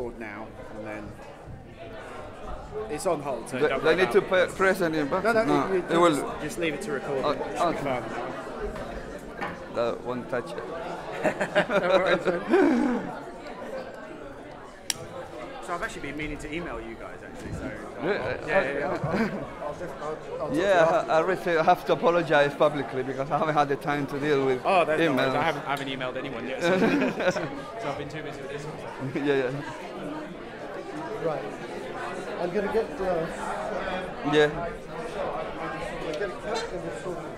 record now, and then it's on hold. So they need to press any button. No, it will just leave it to record. Oh, okay. That won't touch it. So I've actually been meaning to email you guys actually. So I really have to apologize publicly because I haven't had the time to deal with emails. No, I haven't emailed anyone yet. So I've been too busy with this one. Yeah. Right. I'm gonna get. Yeah. I'm gonna cut and we'll sort it.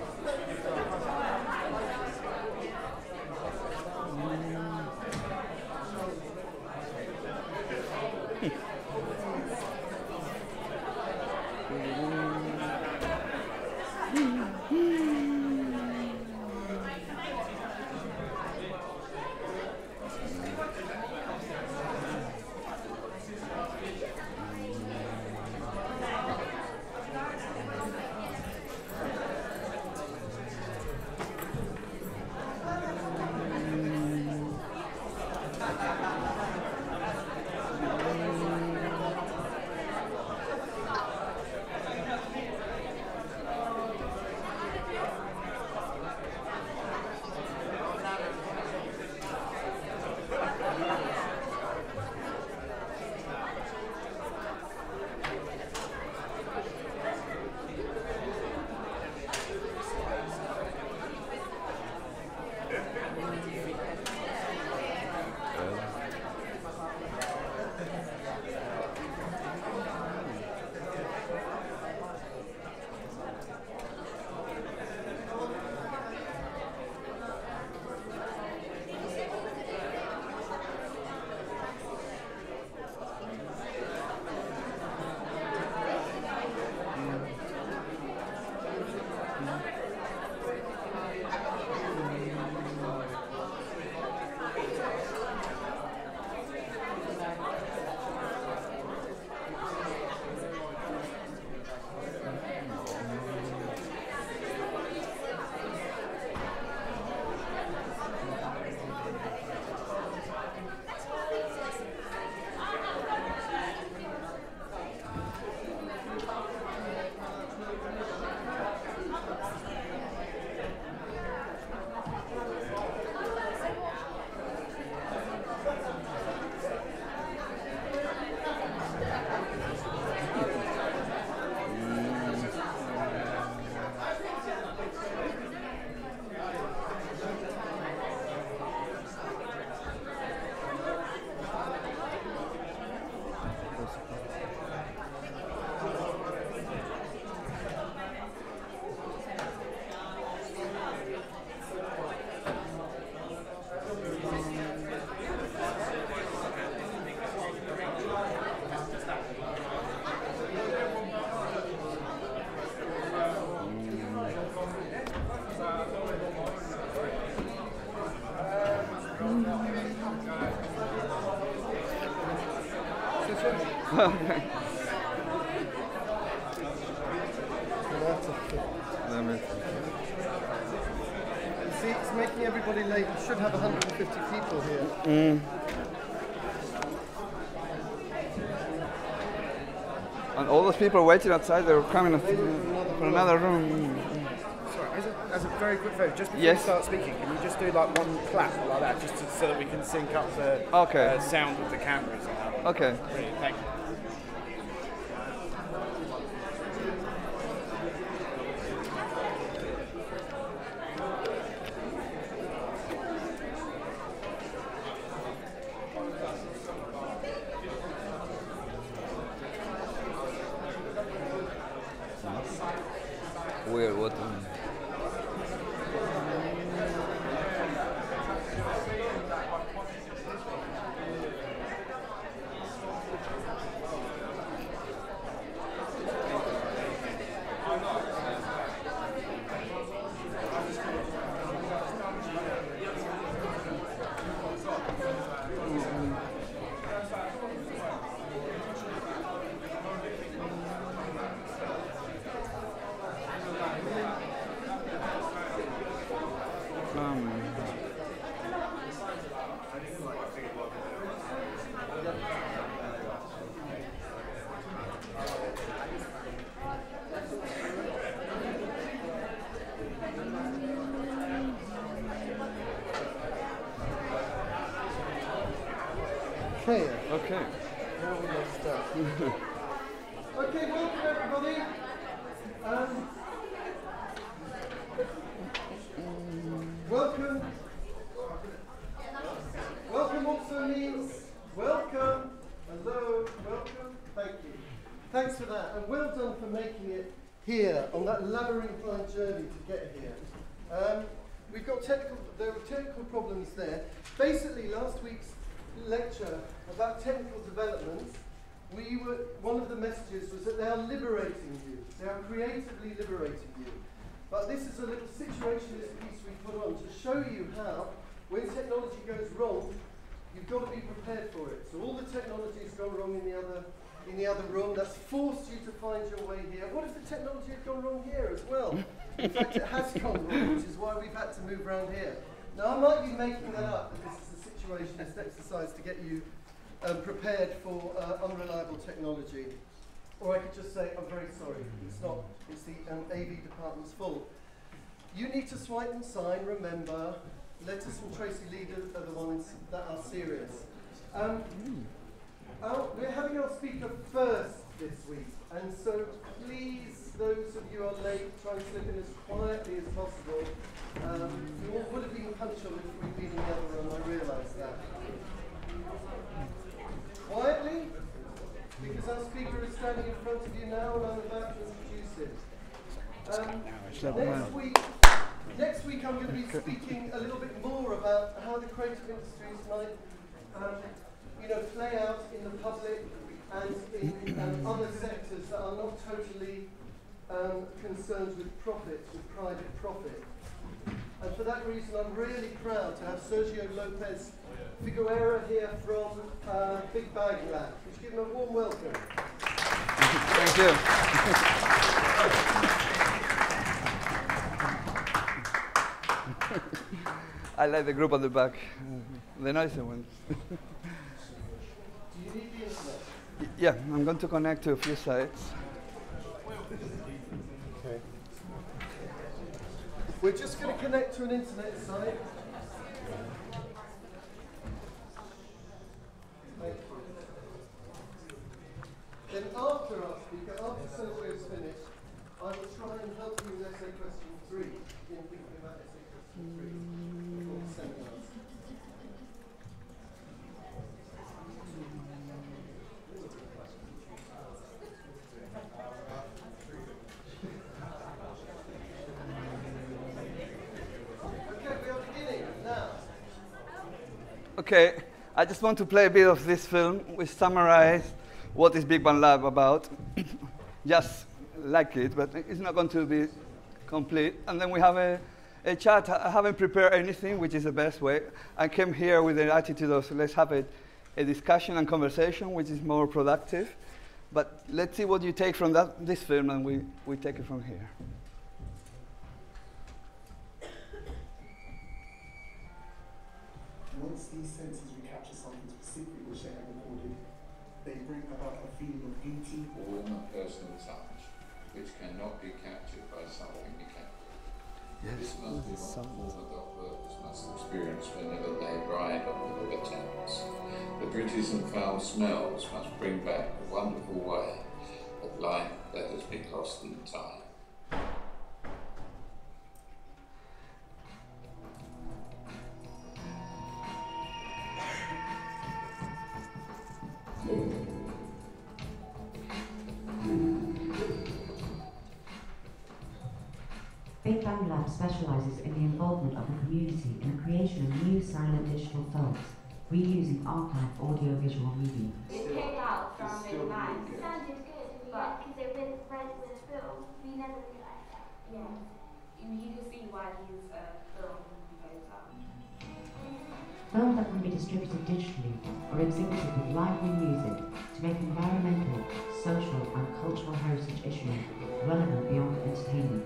See, it's making everybody late. You should have 150 people here. And all those people waiting outside, they were coming for another room. Sorry, as a very quick favour, just before you start speaking, can you just do like one clap like that, just so that we can sync up the sound with the cameras? Okay. Brilliant, thank you. Weird, what? Okay. Okay. Now we will start. Okay, welcome everybody. Welcome. Welcome also means welcome. Hello. Welcome. Thank you. Thanks for that, and well done for making it here on that labyrinthine journey to get here. We've got there were technical problems there. Basically, last week's lecture about technical developments, one of the messages was that they are liberating you. They are creatively liberating you. But this is a little situationist piece we put on to show you how, when technology goes wrong, you've got to be prepared for it. So all the technology has gone wrong in the other room. That's forced you to find your way here. What if the technology had gone wrong here as well? In fact, it has gone wrong, which is why we've had to move around here. Now, I might be making that up, but this is a situationist exercise to get you prepared for unreliable technology. Or I could just say, I'm very sorry, it's not, it's the AV department's fault. You need to swipe and sign, remember, letters from Tracy Leader are the ones that are serious. We're having our speaker first this week, and so please, those of you who are late, try and slip in as quietly as possible. You all would have been punctual if we'd been in the other room, I realise that. Quietly, because our speaker is standing in front of you now and I'm about to introduce him. Next week I'm going to be speaking a little bit more about how the creative industries might play out in the public and in other sectors that are not totally concerned with profit, with private profit. And for that reason I'm really proud to have Sergio Lopez Figueroa here from Big Bag Lab. Would you give him a warm welcome? Thank you. I like the group at the back, the nicer ones. Do you need the internet? Yeah, I'm going to connect to a few sites. Okay. We're just going to connect to an internet site. Thank you. Then after our speaker, after Sergio is finished, I will try and help you with essay question 3, in thinking about essay question 3 before the seminars. Okay, I just want to play a bit of this film. We summarize what is Big Bang Lab about. Just like it, but it's not going to be complete. And then we have a chat. I haven't prepared anything, which is the best way. I came here with the attitude of let's have a discussion and conversation, which is more productive. But let's see what you take from this film, and we take it from here. Once these senses recapture something specific which they have recorded, they bring about a feeling of beauty, warm and personal touch, which cannot be captured by something mechanical. Yes, this must be what former dock workers must experience whenever they ride on the river Thames. The British and foul smells must bring back a wonderful way of life that has been lost in time. Big Bang Lab specialises in the involvement of the community in the creation of new silent digital films, reusing archived audio-visual media. It came out from the line. It sounded good, but because it went right with the film, we never realised that. Yeah, you can see why these film goes out. Films that can be distributed digitally or exhibited with lively music to make environmental, social and cultural heritage issues relevant beyond entertainment.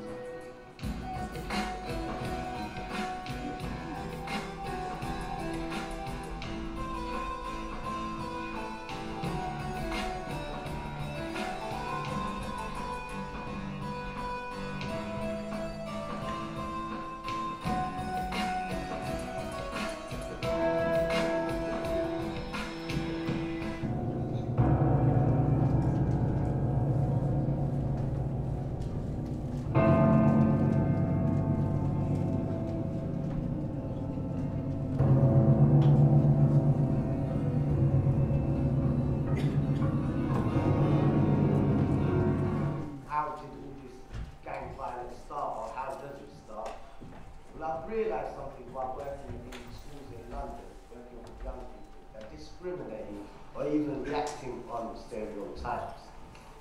even reacting on stereotypes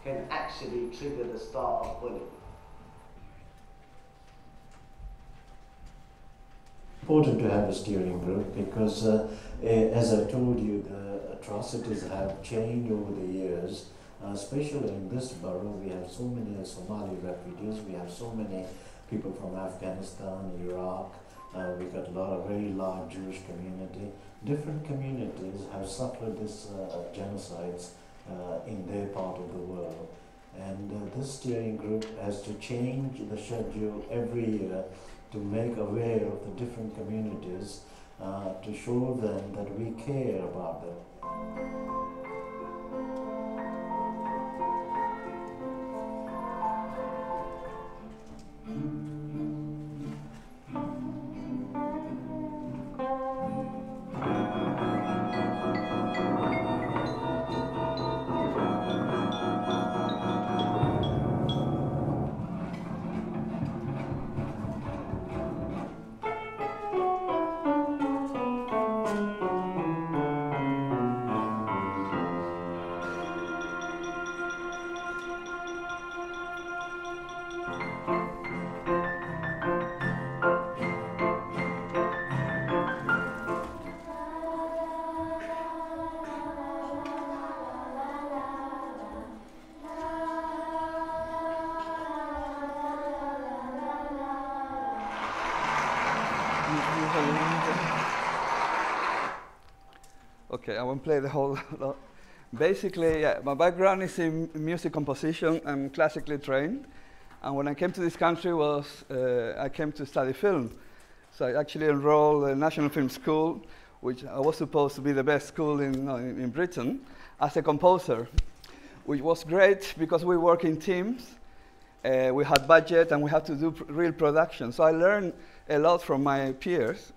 can actually trigger the start of bullying. Important to have a steering group because, as I told you, the atrocities have changed over the years. Especially in this borough, we have so many Somali refugees, we have so many people from Afghanistan, Iraq, we've got a lot of very large Jewish community. Different communities have suffered this genocides in their part of the world. And this steering group has to change the schedule every year to make aware of the different communities, to show them that we care about them. Okay, I won't play the whole lot. Basically, yeah, my background is in music composition. I'm classically trained. And when I came to this country, I came to study film. So I actually enrolled in National Film School, which I was supposed to be the best school in Britain, as a composer, which was great because we work in teams. We had budget and we had to do real production. So I learned a lot from my peers,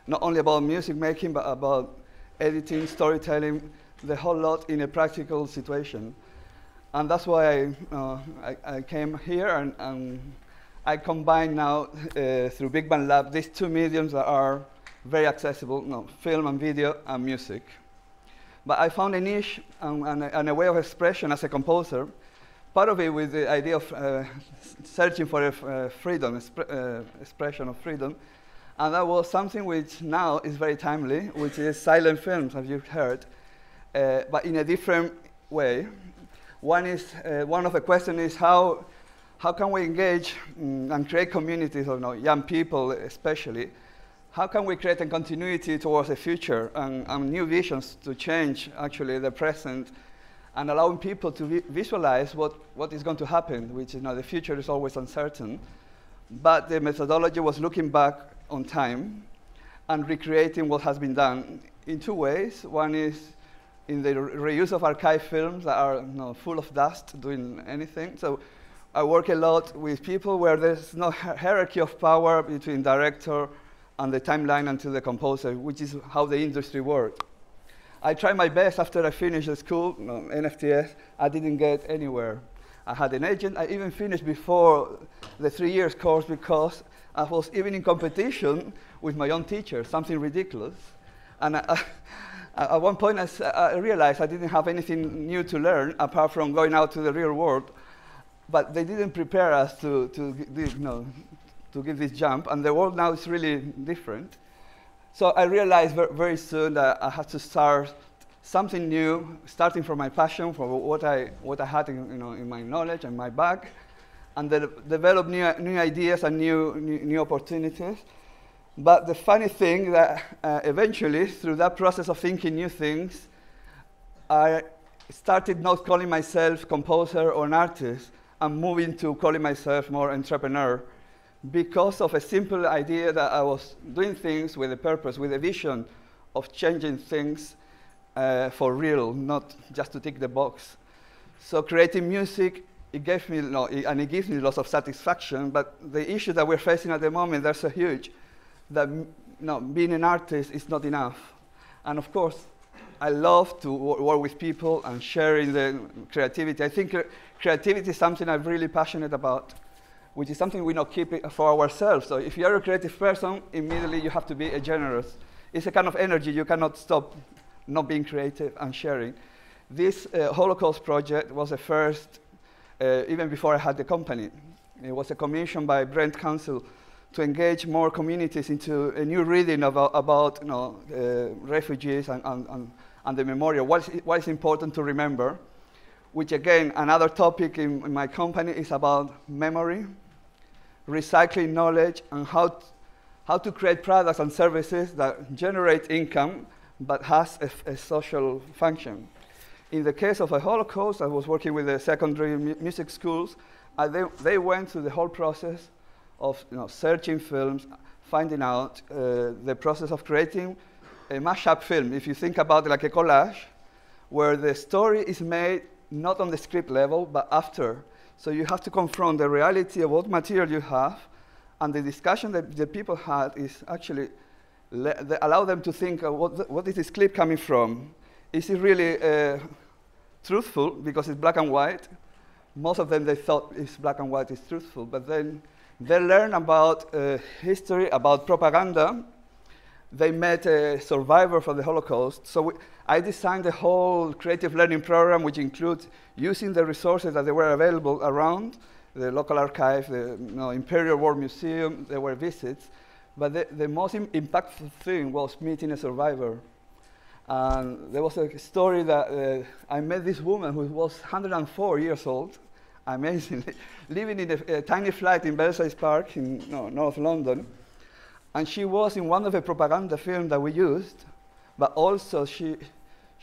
not only about music making, but about editing, storytelling, the whole lot in a practical situation. And that's why I came here, and I combine now, through Big Band Lab, these two mediums that are very accessible, film and video and music. But I found a niche and a way of expression as a composer, part of it with the idea of searching for freedom, expression of freedom. And that was something which now is very timely, which is silent films, as you've heard, but in a different way. One of the questions is how can we engage and create communities of young people especially? How can we create a continuity towards the future and new visions to change actually the present, and allowing people to visualize what is going to happen, which is the future is always uncertain. But the methodology was looking back on time and recreating what has been done in two ways. One is in the reuse of archive films that are full of dust, doing anything. So I work a lot with people where there's no hierarchy of power between director and the timeline and to the composer, which is how the industry works. I tried my best after I finished the school, NFTS, I didn't get anywhere. I had an agent. I even finished before the 3 years course because I was even in competition with my own teacher, something ridiculous. And at one point, I realized I didn't have anything new to learn apart from going out to the real world. But they didn't prepare us to give this jump. And the world now is really different. So I realized very soon that I had to start something new, starting from my passion, from what I had in my knowledge and my bag, and develop new ideas and new opportunities. But the funny thing that eventually, through that process of thinking new things, I started not calling myself composer or an artist, and moving to calling myself more entrepreneur, because of a simple idea that I was doing things with a purpose, with a vision of changing things for real, not just to tick the box. So creating music, it gave me, and it gives me lots of satisfaction, but the issue that we're facing at the moment, they're so huge that being an artist is not enough. And of course, I love to work with people and sharing the creativity. I think creativity is something I'm really passionate about, which is something we not keep it for ourselves. So if you're a creative person, immediately you have to be generous. It's a kind of energy you cannot stop not being creative and sharing. This Holocaust project was the first, even before I had the company. It was a commission by Brent Council to engage more communities into a new reading about refugees and the memorial, what is important to remember, which again, another topic in my company is about memory, recycling knowledge, and how to create products and services that generate income but has a social function. In the case of the Holocaust, I was working with the secondary music schools, and they went through the whole process of searching films, finding out the process of creating a mashup film. If you think about it like a collage, where the story is made not on the script level, but after. So you have to confront the reality of what material you have, and the discussion that the people had is actually allow them to think, what is this clip coming from? Is it really truthful, because it's black and white? Most of them, they thought it's black and white is truthful, but then they learn about history, about propaganda. They met a survivor for the Holocaust. So I designed a whole creative learning program, which includes using the resources that they were available around, the local archive, the Imperial War Museum. There were visits. But the most impactful thing was meeting a survivor. And there was a story that I met this woman who was 104 years old, amazingly, living in a tiny flat in Belsize Park in North London. And she was in one of the propaganda films that we used, but also she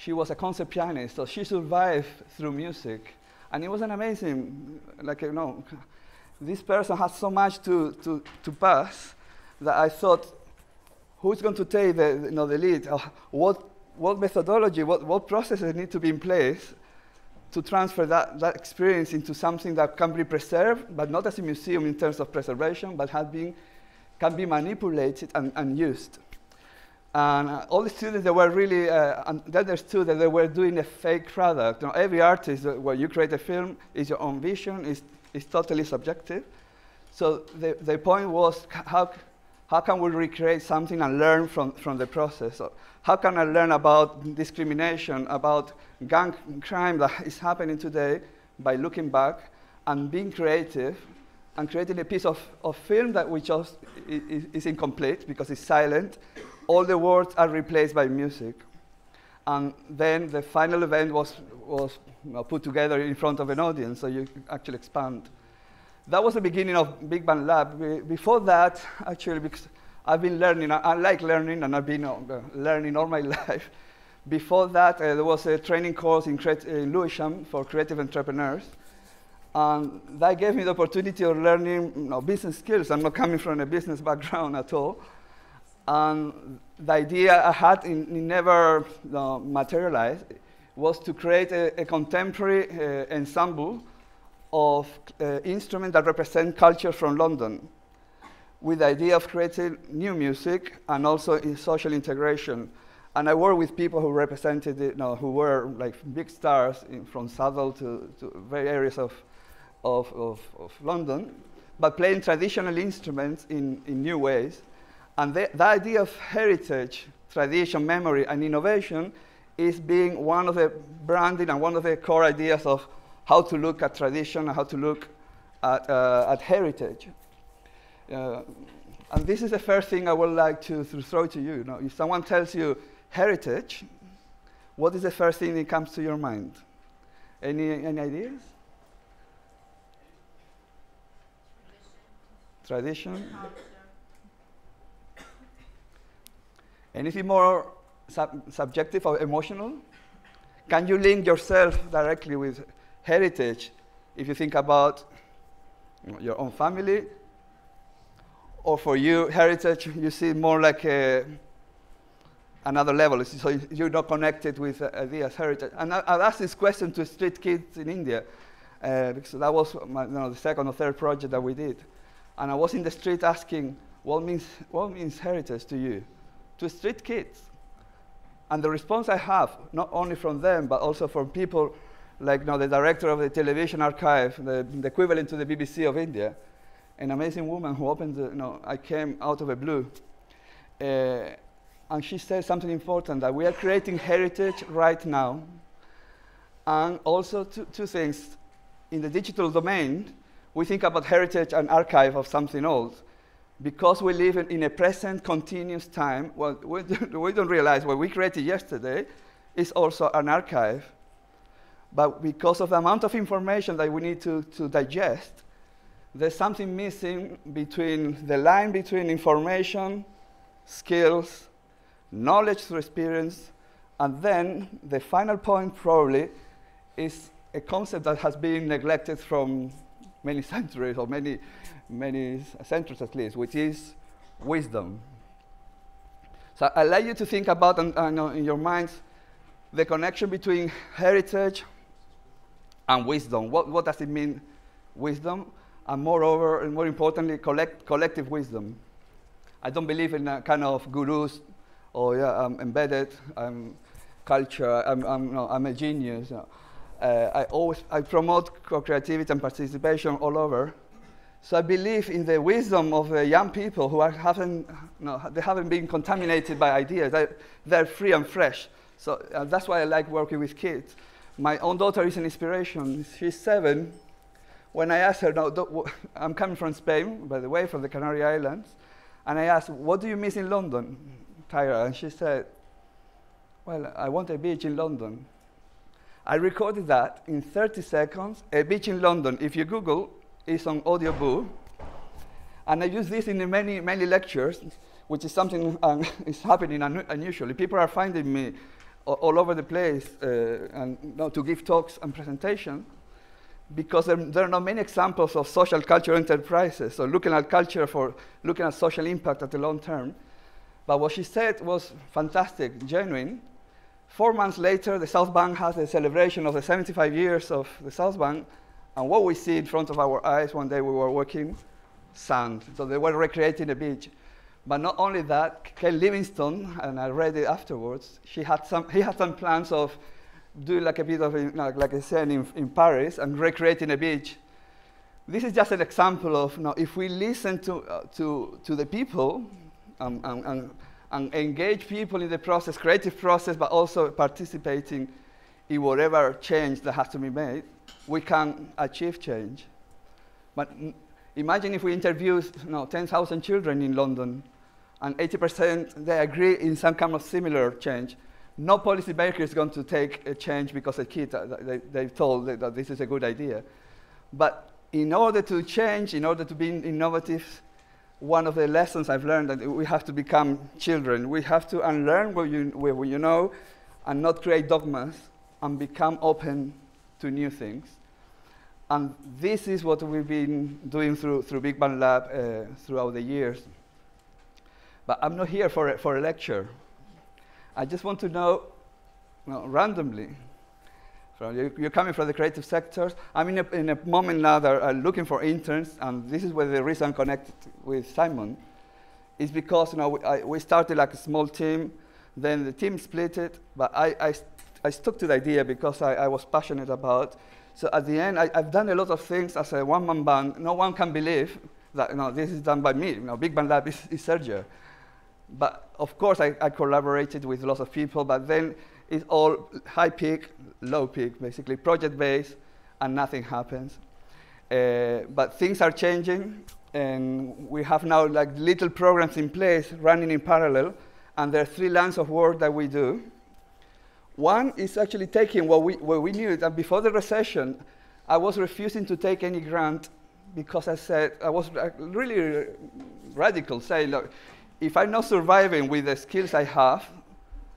was a concert pianist, so she survived through music. And it was an amazing, this person has so much to pass that I thought, who's going to take the lead? What methodology, what processes need to be in place to transfer that experience into something that can be preserved, but not as a museum in terms of preservation, but can be manipulated and used. And all the students, they were really, they understood that they were doing a fake product. Every artist, where you create a film, is your own vision, is totally subjective. So the point was, how can we recreate something and learn from the process? So how can I learn about discrimination, about gang crime that is happening today by looking back and being creative and creating a piece of film that is incomplete because it's silent. All the words are replaced by music. And then the final event was put together in front of an audience, so you actually expand. That was the beginning of Big Band Lab. Before that, actually, because I've been learning, I like learning, and I've been learning all my life. Before that, there was a training course in Lewisham for creative entrepreneurs. And that gave me the opportunity of learning business skills. I'm not coming from a business background at all. And the idea I had never materialized was to create a contemporary ensemble of instruments that represent culture from London, with the idea of creating new music and also social integration. And I worked with people who represented it, who were like big stars from Southall to various areas of London, but playing traditional instruments in new ways. And the idea of heritage, tradition, memory, and innovation is being one of the branding and one of the core ideas of how to look at tradition and how to look at heritage. And this is the first thing I would like to throw to you. If someone tells you heritage, what is the first thing that comes to your mind? Any ideas? Tradition. Anything more subjective or emotional? Can you link yourself directly with heritage if you think about your own family? Or for you, heritage, you see more like another level. So you're not connected with ideas, heritage. And I've asked this question to street kids in India, because that was the second or third project that we did. And I was in the street asking, what means heritage to you? To street kids. And the response I have, not only from them, but also from people like the director of the television archive, the equivalent to the BBC of India, an amazing woman who opened I came out of the blue. And she said something important, that we are creating heritage right now. And also two things. In the digital domain, we think about heritage and archive of something old. Because we live in a present continuous time, well, we don't realize what we created yesterday is also an archive. But because of the amount of information that we need to digest, there's something missing between the line between information, skills, knowledge through experience, and then the final point probably is a concept that has been neglected from many centuries, or many centuries at least, which is wisdom. So I'd like you to think about, in your minds, the connection between heritage and wisdom. What does it mean, wisdom? And moreover, and more importantly, collective wisdom. I don't believe in a kind of gurus, or I'm embedded, I'm culture, I'm a genius. I promote creativity and participation all over. So I believe in the wisdom of the young people who haven't been contaminated by ideas. They're free and fresh. So that's why I like working with kids. My own daughter is an inspiration. She's 7. When I asked her, I'm coming from Spain, by the way, from the Canary Islands, and I asked, what do you miss in London, Tyra? And she said, well, I want a beach in London. I recorded that in 30 seconds. A beach in London, if you Google, is on audiobook. And I use this in many lectures, which is something is happening unusually. People are finding me all over the place to give talks and presentations, because there are not many examples of social culture enterprises, so looking at culture for looking at social impact at the long term. But what she said was fantastic, genuine. 4 months later, the South Bank has a celebration of the 75 years of the South Bank, and what we see in front of our eyes one day we were working, sand. So they were recreating a beach. But not only that, Ken Livingstone, and I read it afterwards, he had some plans of doing like a bit of like a scene in Paris and recreating a beach. This is just an example of if we listen to the people and engage people in the process, creative process, but also participating in whatever change that has to be made, we can achieve change. But imagine if we interview 10,000 children in London, and 80% they agree in some kind of similar change. No policymaker is going to take a change because a kid they've told that this is a good idea. But in order to change, in order to be innovative, one of the lessons I've learned that we have to become children. We have to unlearn what you know and not create dogmas and become open to new things. And this is what we've been doing through Big Bang Lab throughout the years. But I'm not here for a lecture. I just want to know randomly, you're coming from the creative sectors. I'm in a moment now that I'm looking for interns, and this is where the reason I'm connected with Simon is because we started like a small team, then the team split it, but I stuck to the idea because I was passionate about. So at the end, I've done a lot of things as a one-man band. No one can believe that this is done by me. Big Bang Lab is Sergio. But of course, I collaborated with lots of people, but then it's all high peak, low peak, basically project-based, and nothing happens. But things are changing, and we have now like little programs in place running in parallel, and there are 3 lines of work that we do. One is actually taking what we knew that before the recession, I was refusing to take any grant because I was really radical, saying, look, if I'm not surviving with the skills I have,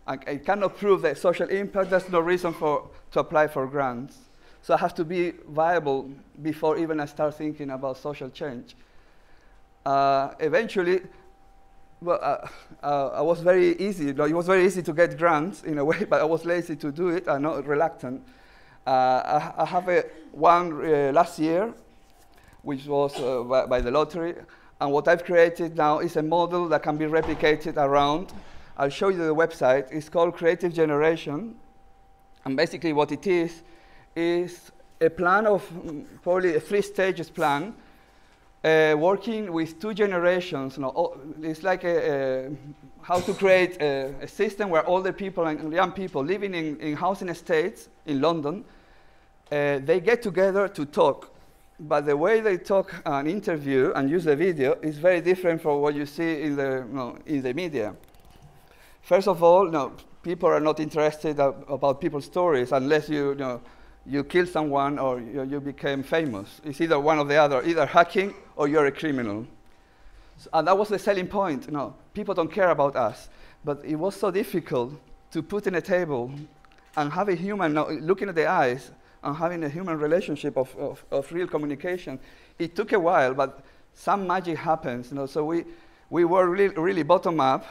I cannot prove the social impact, there's no reason to apply for grants. So I have to be viable before even I start thinking about social change. Eventually, I was very easy. It was very easy to get grants in a way, but I was lazy to do it. I'm not reluctant. I have one last year, which was by the lottery. And what I've created now is a model that can be replicated around. I'll show you the website. It's called Creative Generation. And basically what it is a plan of probably a 3 stages plan, working with 2 generations. It's like how to create a system where all the people and young people living in housing estates in London they get together to talk. But the way they talk and interview and use the video is very different from what you see in the media. First of all, people are not interested about people's stories unless you kill someone or you became famous. It's either one or the other, either hacking or you're a criminal. And that was the selling point. People don't care about us. But it was so difficult to put in a table and have a human looking at the eyes and having a human relationship of real communication. It took a while, but some magic happens. So we were really bottom up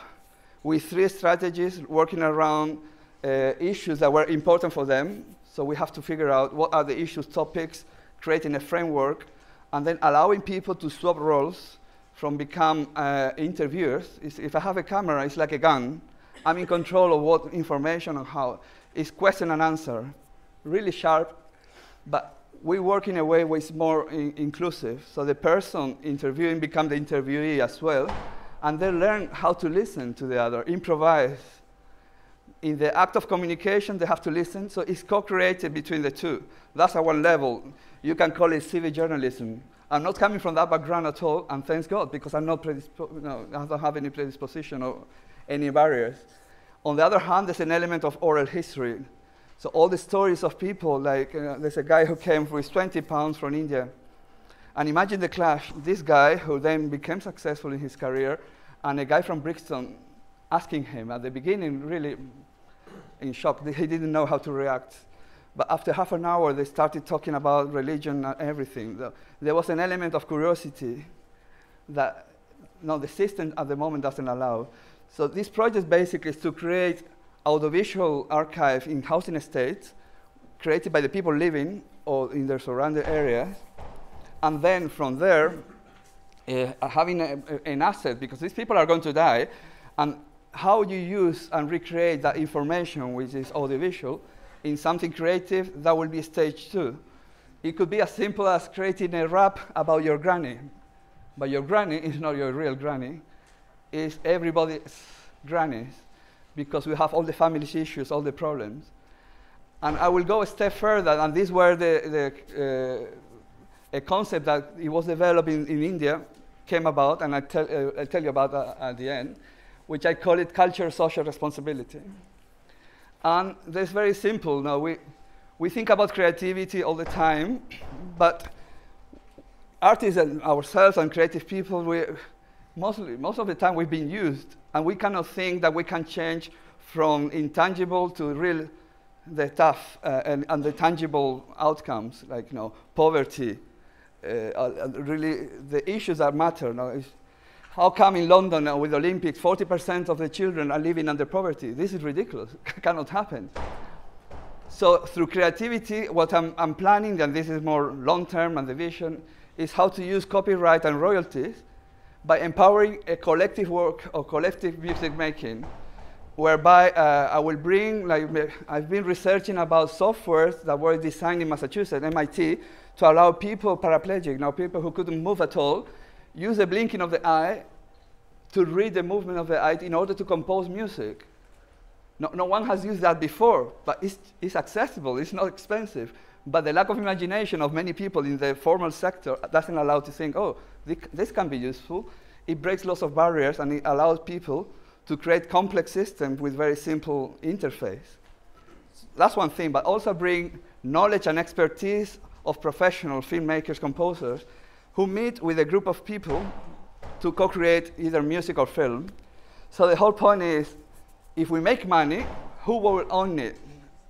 with 3 strategies working around issues that were important for them. So we have to figure out what are the issues, topics, creating a framework, and then allowing people to swap roles from become interviewers. If I have a camera, it's like a gun. I'm in control of what information and how. It's question and answer. Really sharp, but we work in a way where it's more inclusive. So the person interviewing becomes the interviewee as well, and they learn how to listen to the other, improvise. In the act of communication, they have to listen, so it's co-created between the two. That's at one level. You can call it civic journalism. I'm not coming from that background at all, and thanks God, because I'm not I don't have any predisposition or any barriers. On the other hand, there's an element of oral history. So all the stories of people, like there's a guy who came with 20 pounds from India. And imagine the clash. This guy, who then became successful in his career, and a guy from Brixton asking him at the beginning, really in shock. He didn't know how to react. But after half an hour, they started talking about religion and everything. There was an element of curiosity that the system at the moment doesn't allow. So this project basically is to create audiovisual archive in housing estates created by the people living or in their surrounding areas. And then from there, having an asset, because these people are going to die, and how you use and recreate that information, which is audiovisual, in something creative, that will be stage 2. It could be as simple as creating a rap about your granny. But your granny is not your real granny. It's everybody's grannies, because we have all the family issues, all the problems. And I will go a step further, and this where a concept that it was developed in India came about, and I'll tell you about that at the end, which I call it culture social responsibility. And that's very simple. Now, we think about creativity all the time, but artists and ourselves and creative people, most of the time we've been used, and we cannot think that we can change from intangible to the tough and the tangible outcomes, like poverty, really the issues that matter. How come in London with the Olympics, 40% of the children are living under poverty? This is ridiculous. Cannot happen. So through creativity, what I'm planning, and this is more long-term and the vision, is how to use copyright and royalties by empowering a collective work or collective music making, whereby I will bring, I've been researching about softwares that were designed in Massachusetts, MIT, to allow people paraplegic, people who couldn't move at all, use the blinking of the eye to read the movement of the eye in order to compose music. No one has used that before, but it's accessible, it's not expensive. But the lack of imagination of many people in the formal sector doesn't allow to think, oh, this can be useful. It breaks lots of barriers, and it allows people to create complex systems with very simple interface. That's one thing, but also bring knowledge and expertise of professional filmmakers, composers, who meet with a group of people to co-create either music or film. So the whole point is, if we make money, who will own it?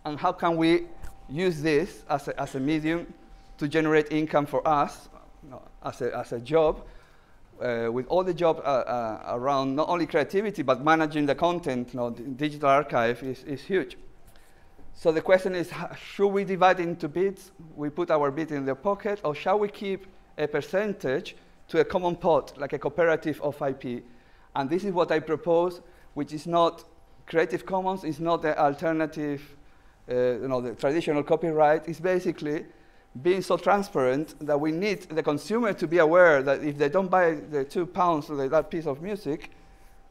And how can we use this as a medium to generate income for us, as a job, with all the jobs around not only creativity, but managing the content. The digital archive is huge. So the question is, should we divide into bits? We put our bit in their pocket, or shall we keep a percentage to a common pot, like a cooperative of IP? And this is what I propose, which is not Creative Commons, is not the alternative, the traditional copyright. It's basically being so transparent that we need the consumer to be aware that if they don't buy the £2 or that piece of music,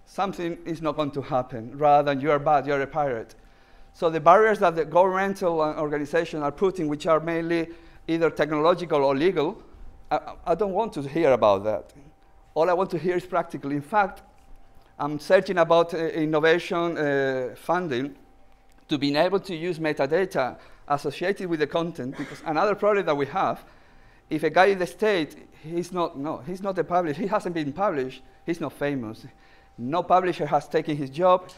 something is not going to happen, rather than you're bad, you're a pirate. So the barriers that the governmental organizations are putting, which are mainly either technological or legal, I don't want to hear about that. All I want to hear is practical. In fact, I'm searching about innovation funding to be able to use metadata associated with the content, because another problem that we have, if a guy in the States, he's not a publisher, he hasn't been published, he's not famous. No publisher has taken his job,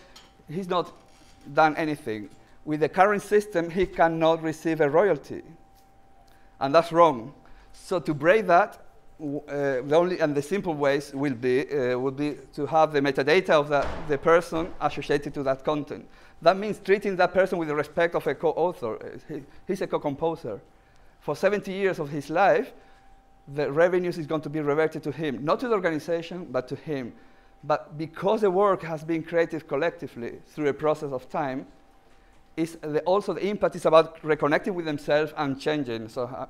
he's not done anything. With the current system, he cannot receive a royalty. And that's wrong. So to break that, the simple ways will be to have the metadata of the person associated to that content. That means treating that person with the respect of a co-author. He's a co-composer. For 70 years of his life, the revenues is going to be reverted to him, not to the organization, but to him. But because the work has been created collectively through a process of time, also the impact is about reconnecting with themselves and changing. So,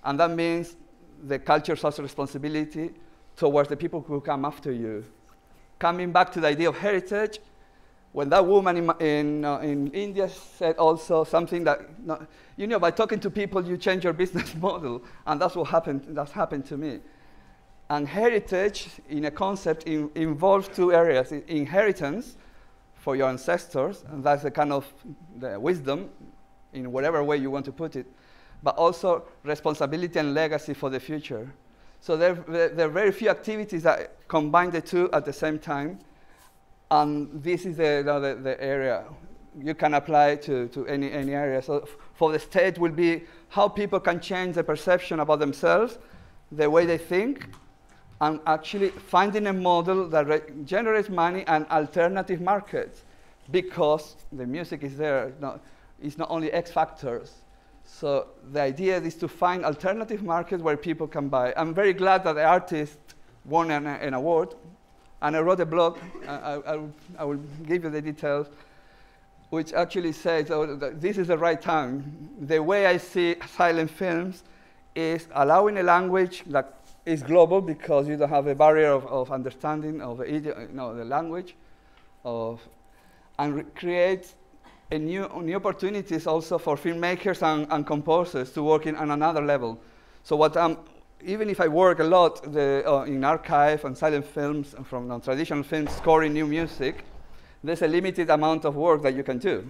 and that means the culture social responsibility towards the people who come after you. Coming back to the idea of heritage, when that woman in India said also something that, by talking to people, you change your business model, and that's what happened. That's happened to me. And heritage, in a concept, involves two areas: inheritance for your ancestors, and that's the kind of the wisdom, in whatever way you want to put it, but also responsibility and legacy for the future. So there are very few activities that combine the two at the same time. And this is the area you can apply to any area. So for the state will be how people can change the perception about themselves, the way they think, and actually finding a model that generates money and alternative markets, because the music is there. It's not only X factors. So the idea is to find alternative markets where people can buy. I'm very glad that the artist won an award. And I wrote a blog, I will give you the details, which actually says that this is the right time. The way I see silent films is allowing a language that is global, because you don't have a barrier of understanding of the language, and create new opportunities also for filmmakers and composers to work on another level. So even if I work a lot in archive and silent films, from traditional films, scoring new music, there's a limited amount of work that you can do.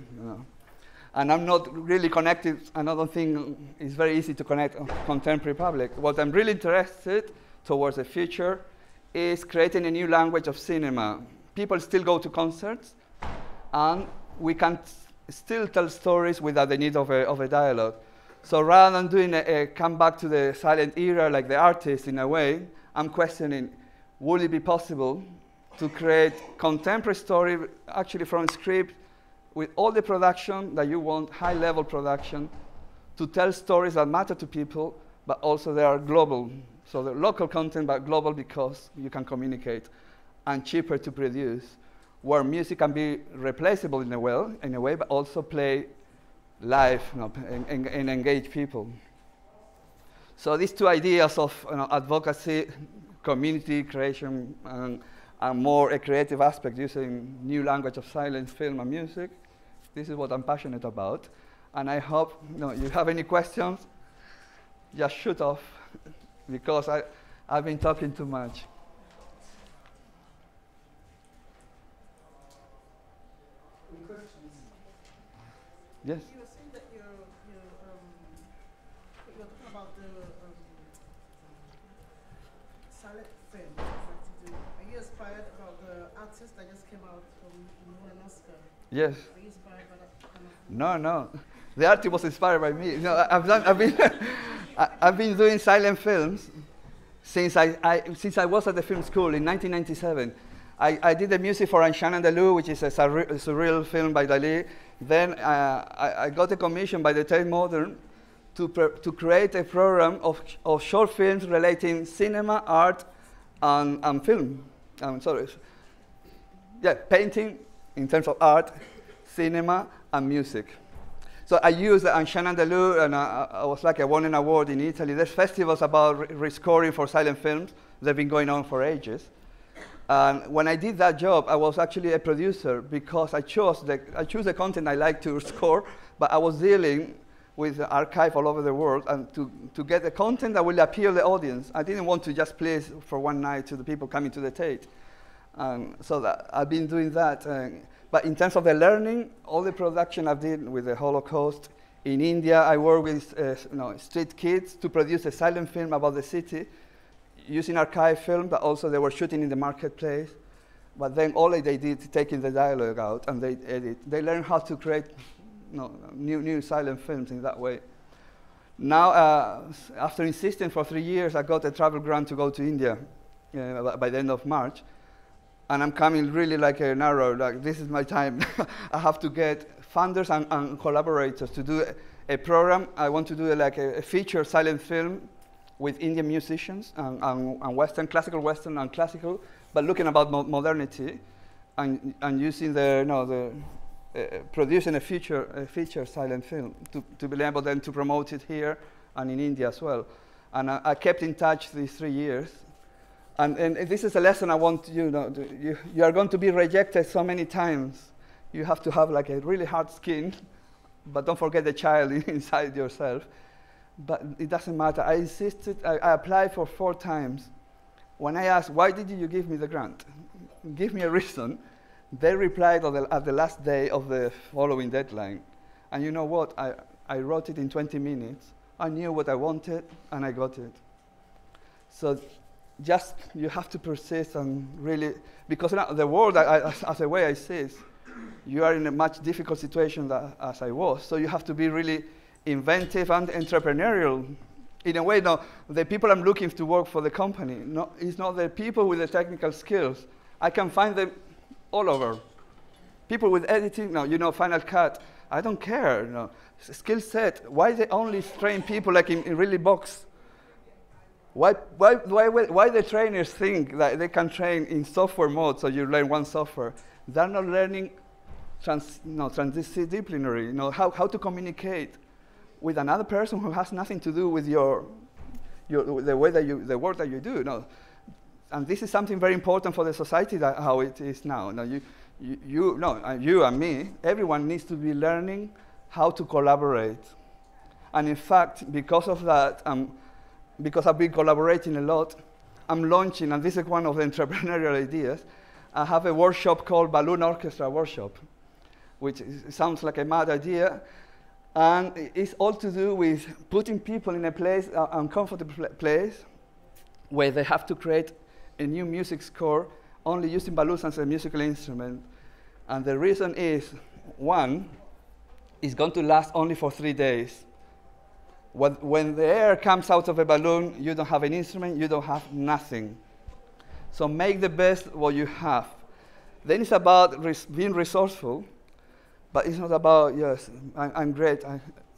And I'm not really connected, and I don't think it's very easy to connect contemporary public. What I'm really interested towards the future is creating a new language of cinema. People still go to concerts, and we can still tell stories without the need of a dialogue. So rather than doing a comeback to the silent era like the artist in a way, I'm questioning, would it be possible to create contemporary story actually from script with all the production that you want, high-level production, to tell stories that matter to people, but also they are global. So the local content, but global because you can communicate, and cheaper to produce, where music can be replaceable in a way, but also play live and engage people. So these two ideas of advocacy, community creation, and more a creative aspect using new language of silence, film, and music, this is what I'm passionate about. And I hope you have any questions, just shoot off, because I've been talking too much. Any questions? Yes. You were saying that you're talking about the silent film. Are you inspired about the artist that just came out from won an Oscar? Yes. Are you inspired by that kind of? No. The artist was inspired by me. I've been doing silent films since I was at the film school in 1997. I did the music for Un Chien Andalou, which is a surreal film by Dali. Then I got a commission by the Tate Modern to create a program of short films relating cinema, art, and film. Painting in terms of art, cinema, and music. So I used Un Chien Andalou, and I was like, I won an award in Italy. There's festivals about rescoring for silent films. They've been going on for ages. And when I did that job, I was actually a producer because I choose the content I like to score, but I was dealing with the archive all over the world and to get the content that will appeal to the audience. I didn't want to just play for one night to the people coming to the Tate. So that I've been doing that. But in terms of the learning, all the production I've did with the Holocaust, in India, I work with street kids to produce a silent film about the city, using archive film, but also they were shooting in the marketplace. But then all they did, taking the dialogue out, and they edit. They learn how to create new silent films in that way. Now, after insisting for 3 years, I got a travel grant to go to India by the end of March. And I'm coming really like an arrow, like this is my time. I have to get funders and collaborators to do a program. I want to do a feature silent film with Indian musicians and Western, classical Western and classical, but looking about modernity and using producing a feature silent film to be able then to promote it here and in India as well. And I kept in touch these 3 years. And this is a lesson I want you know. You are going to be rejected so many times. You have to have like a really hard skin, but don't forget the child inside yourself. But it doesn't matter. I insisted. I applied for 4 times. When I asked, why did you give me the grant? Give me a reason. They replied at the last day of the following deadline. And you know what? I wrote it in 20 minutes. I knew what I wanted, and I got it. So just you have to persist and really, because the world, as the way I see it, you are in a much difficult situation as I was. So you have to be really inventive and entrepreneurial. In a way, no, the people I'm looking to work for the company, it's not the people with the technical skills. I can find them all over. People with editing, Final Cut, I don't care. Skill set, why they only train people like in really box? Why the trainers think that they can train in software mode, so you learn one software? They're not learning transdisciplinary, how to communicate with another person who has nothing to do with the work that you do. And this is something very important for the society, how it is now. You and me, everyone needs to be learning how to collaborate. And in fact, because of that, because I've been collaborating a lot, I'm launching, and this is one of the entrepreneurial ideas, I have a workshop called Balloon Orchestra Workshop, which sounds like a mad idea, and it's all to do with putting people in a place, uncomfortable place, where they have to create a new music score only using balloons as a musical instrument. And the reason is, one, it's going to last only for 3 days. When the air comes out of a balloon, you don't have an instrument, you don't have nothing. So make the best what you have. Then it's about being resourceful, but it's not about, yes, I'm great.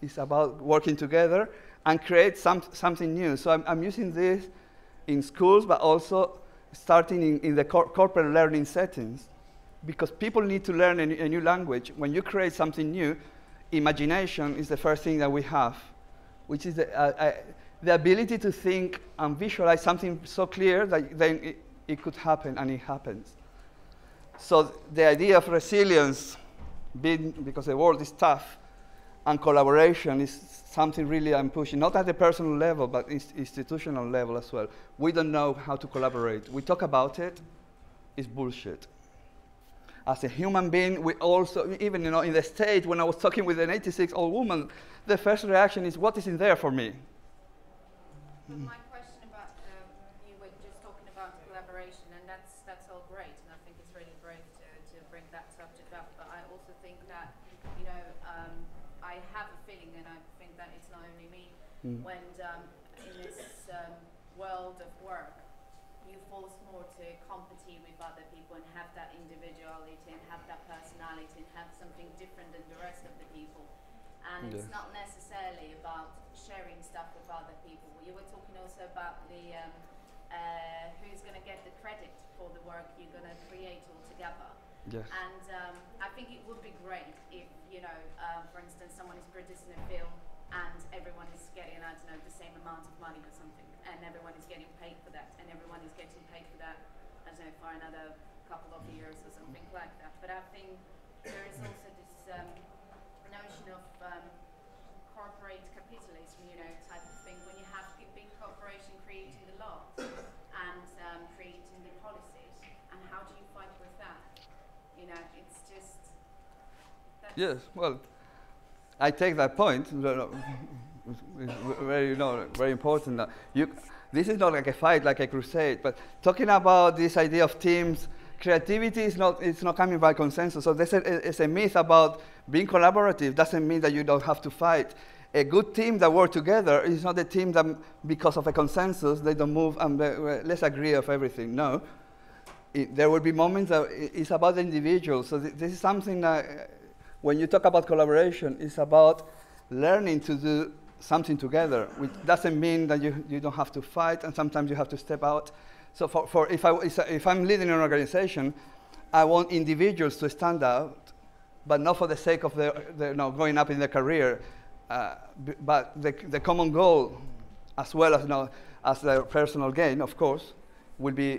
It's about working together and create something new. So I'm using this in schools, but also starting in the corporate learning settings, because people need to learn a new language. When you create something new, imagination is the first thing that we have, which is the ability to think and visualize something so clear that then it could happen, and it happens. So the idea of resilience, because the world is tough, and collaboration is something really I'm pushing, not at the personal level, but institutional level as well. We don't know how to collaborate. We talk about it, it's bullshit. As a human being, we also, even in the States, when I was talking with an 86-year-old woman, the first reaction is, what is in there for me? But my question about, you were just talking about collaboration, and that's all great, and I think it's really brave to bring that subject up. But I also think that, I have a feeling, and I think that it's not only me, when in this world of work, you force more to compete with other people and have that individuality and have that personality and have something different than the rest of the people. And it's not necessarily about sharing stuff with other people. You were talking also about the who's going to get the credit for the work you're going to create all together. Yes. And I think it would be great if, for instance, someone is producing a film and everyone is getting, I don't know, the same amount of money or something, and everyone is getting paid for that, and everyone is getting paid for that, I don't know, for another couple of years or something like that. But I think there is also this notion of corporate capitalism, you know, type of thing, when you have a big corporation creating the laws and creating the policies, and how do you fight with that? You know, it's just... Yes, well, I take that point. It's very, very important. This is not like a fight, like a crusade, but talking about this idea of teams, creativity is not coming by consensus. So there's a myth about being collaborative. Doesn't mean that you don't have to fight. A good team that works together is not a team that, because of a consensus, they don't move and let's agree of everything. No. There will be moments that it's about the individual. So this is something that, when you talk about collaboration, it's about learning to do something together, which doesn't mean that you don't have to fight, and sometimes you have to step out. So if I'm leading an organization, I want individuals to stand out, but not for the sake of going up in their career, but the common goal, as well as their personal gain, of course, will be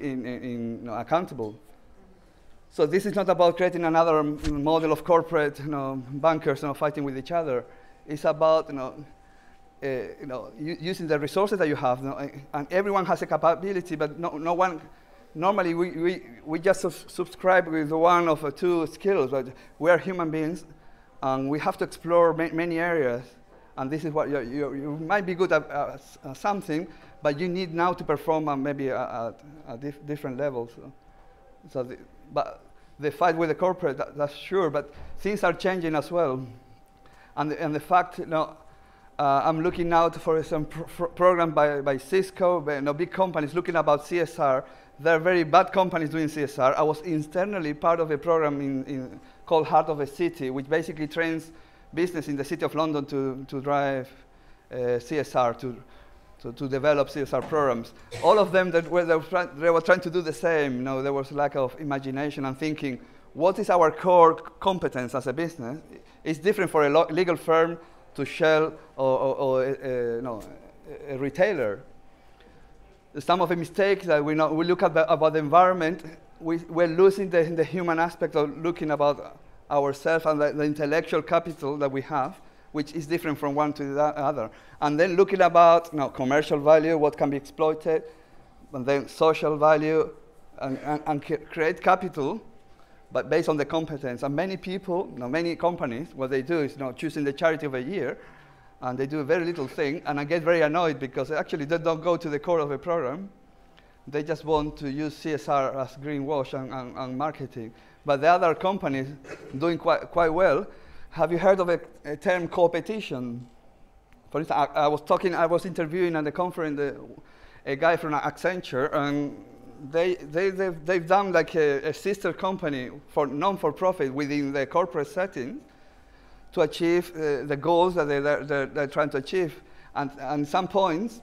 accountable. So this is not about creating another model of corporate bankers fighting with each other. It's about using the resources that you have, and everyone has a capability, but no one. Normally, we just subscribe with one of two skills. But we are human beings, and we have to explore many areas. And this is what you might be good at something, but you need now to perform maybe at different levels. But the fight with the corporate, that's sure. But things are changing as well, and the fact, I'm looking out for some program by Cisco, big companies looking about CSR. There are very bad companies doing CSR. I was internally part of a program called Heart of a City, which basically trains business in the City of London to drive CSR, to develop CSR programs. All of them, they were trying to do the same. There was lack of imagination and thinking, what is our core competence as a business? It's different for a legal firm to Shell or a retailer. Some of the mistakes that we look at about the environment, we're losing the human aspect of looking about ourselves and the intellectual capital that we have, which is different from one to the other. And then looking about commercial value, what can be exploited, and then social value, and create capital, but based on the competence. And many people, many companies, what they do is choosing the charity of a year, and they do a very little thing, and I get very annoyed because actually they don't go to the core of a program. They just want to use CSR as greenwash and marketing. But the other companies doing quite well. Have you heard of a term co-petition? For instance, I was interviewing at the conference a guy from Accenture, and they've done like a sister company for non-for-profit within the corporate setting to achieve the goals that they're trying to achieve. And some points,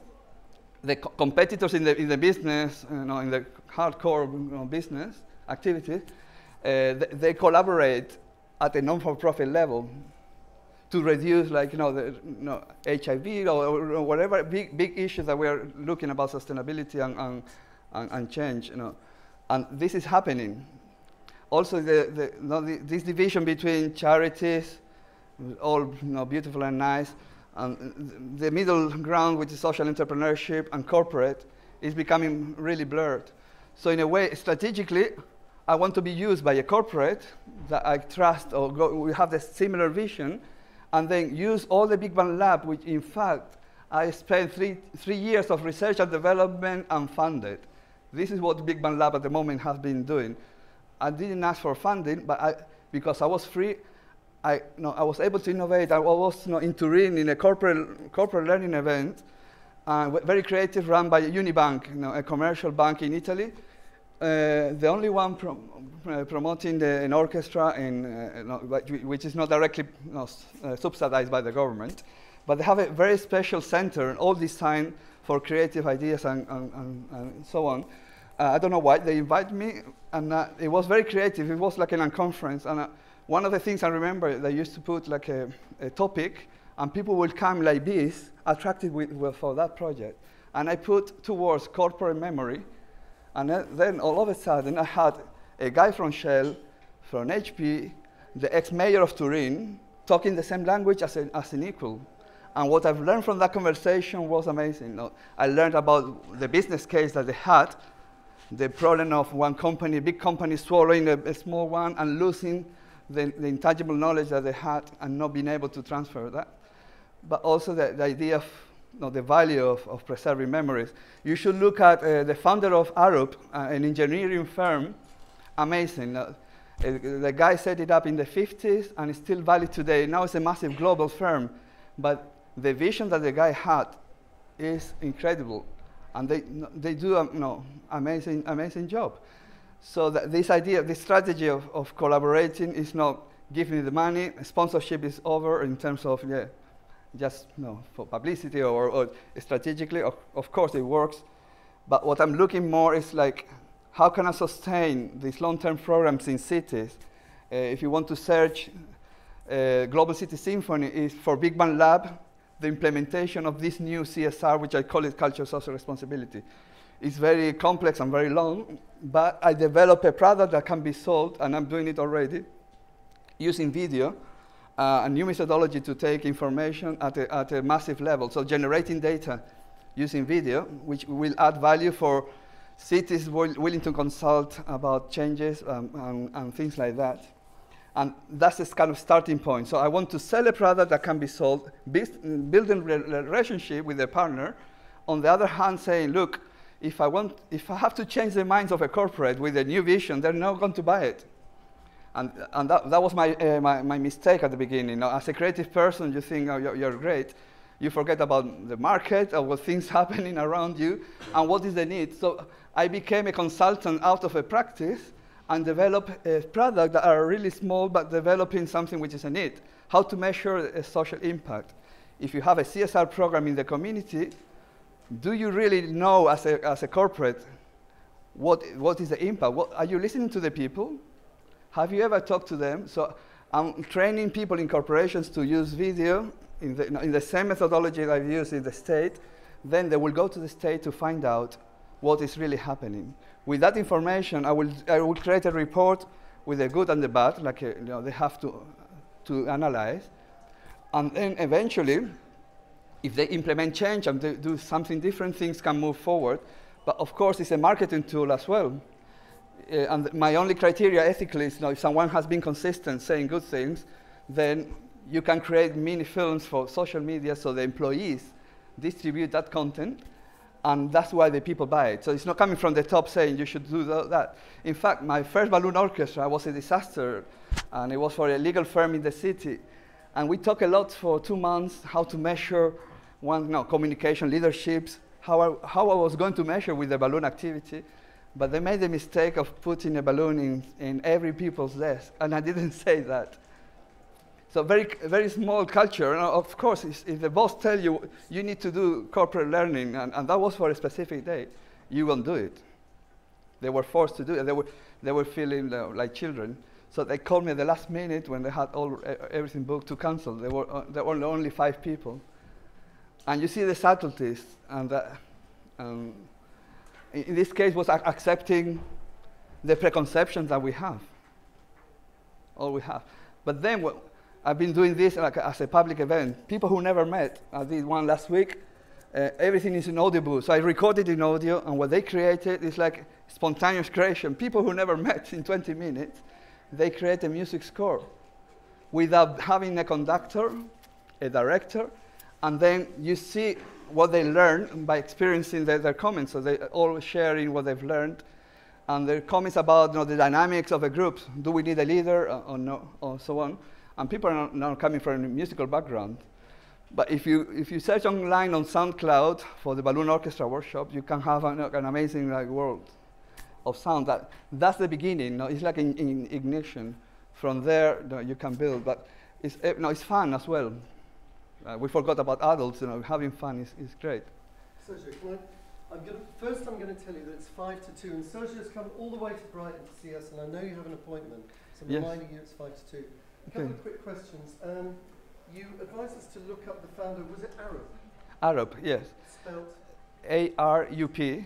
the competitors in the business, in the hardcore business activity, they collaborate at a non-for-profit level to reduce, HIV or whatever big issues that we are looking about sustainability and change. And this is happening. Also, this division between charities, all beautiful and nice, and the middle ground, which is social entrepreneurship and corporate, is becoming really blurred. So in a way, strategically, I want to be used by a corporate that I trust, or we have the similar vision, and then use all the Big Bang Lab, which in fact, I spent three years of research and development and funded. This is what Big Bang Lab at the moment has been doing. I didn't ask for funding, but because I was free, I was able to innovate. I was in Turin in a corporate learning event, very creative, run by Unibank, a commercial bank in Italy. The only one promoting an orchestra, which is not directly subsidized by the government, but they have a very special center, all designed for creative ideas and so on. I don't know why they invited me, and it was very creative. It was like a conference, and one of the things I remember, they used to put like a topic, and people would come like this, attracted for that project. And I put two words, corporate memory, And then all of a sudden, I had a guy from Shell, from HP, the ex-mayor of Turin, talking the same language as an equal. And what I've learned from that conversation was amazing. I learned about the business case that they had, the problem of one company, big company swallowing a small one and losing the intangible knowledge that they had and not being able to transfer that. But also the idea of the value of preserving memories. You should look at the founder of Arup, an engineering firm, amazing. The guy set it up in the 50s and it's still valid today. Now it's a massive global firm, but the vision that the guy had is incredible, and they do amazing job. So this idea, this strategy of collaborating is not giving the money. Sponsorship is over in terms of just for publicity or strategically. Of course it works, but what I'm looking more is like, how can I sustain these long-term programs in cities? If you want to search Global City Symphony is for Big Bang Lab, the implementation of this new CSR, which I call it Culture Social Responsibility. It's very complex and very long, but I developed a product that can be sold, and I'm doing it already, using video, a new methodology to take information at a massive level. So generating data using video, which will add value for cities willing to consult about changes and things like that. And that's this kind of starting point. So I want to sell a product that can be sold, building a relationship with a partner. On the other hand, saying, look, if I have to change the minds of a corporate with a new vision, they're not going to buy it. And that was my mistake at the beginning. As a creative person, you think, oh, you're great. You forget about the market, or what things happening around you, and what is the need. So I became a consultant out of a practice and develop a product that are really small, but developing something which is a need. How to measure a social impact. If you have a CSR program in the community, do you really know as a corporate what is the impact? Are you listening to the people? Have you ever talked to them? So I'm training people in corporations to use video in the same methodology that I've used in the state. Then they will go to the state to find out what is really happening. With that information, I will create a report with the good and the bad, like they have to analyze. And then eventually, if they implement change and they do something different, things can move forward. But of course, it's a marketing tool as well. And my only criteria ethically is, if someone has been consistent saying good things, then you can create mini films for social media so the employees distribute that content. And that's why the people buy it. So it's not coming from the top saying you should do that. In fact, my first balloon orchestra was a disaster, and it was for a legal firm in the city. And we talked a lot for 2 months how to measure communication, leaderships, how I was going to measure with the balloon activity. But they made the mistake of putting a balloon in every people's desk, and I didn't say that. So very small culture. And of course, if the boss tells you you need to do corporate learning, and that was for a specific day, you won't do it. They were forced to do it. They were feeling like children. So they called me at the last minute when they had everything booked to cancel. There were only 5 people. And you see the subtleties. And in this case, was accepting the preconceptions that we have. All we have. But then, I've been doing this as a public event. People who never met. I did one last week. Everything is in audio. So I recorded in audio, and what they created is like spontaneous creation. People who never met in 20 minutes, they create a music score without having a conductor, a director, and then you see what they learn by experiencing their comments. So they're all sharing what they've learned, and their comments about the dynamics of a group. Do we need a leader or no, or so on. And people are not coming from a musical background. But if you search online on SoundCloud for the Balloon Orchestra Workshop, you can have an amazing world of sound. That's the beginning. It's like in ignition. From there, you can build. But it's fun as well. We forgot about adults. Having fun is great. Sergio, first I'm going to tell you that it's 5 to 2, and Sergio's come all the way to Brighton to see us, and I know you have an appointment, so I'm reminding you it's 5 to 2. A couple of quick questions. You advised us to look up the founder. Was it Arup? Arup, yes. Spelled? ARUP.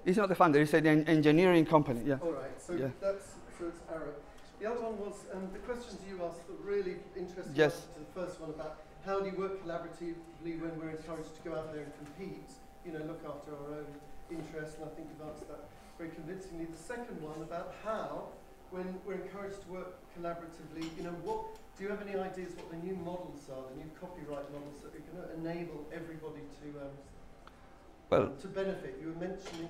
It's not a founder, it's an engineering company. Yeah. All right, so it's Arab. The other one was the questions you asked that really interested me. Yes. To the first one about how do you work collaboratively when we're encouraged to go out there and compete, look after our own interests, and I think you've answered that very convincingly. The second one about how, when we're encouraged to work collaboratively, what do you have any ideas what the new models are, the new copyright models that are going to enable everybody to benefit? You were mentioning,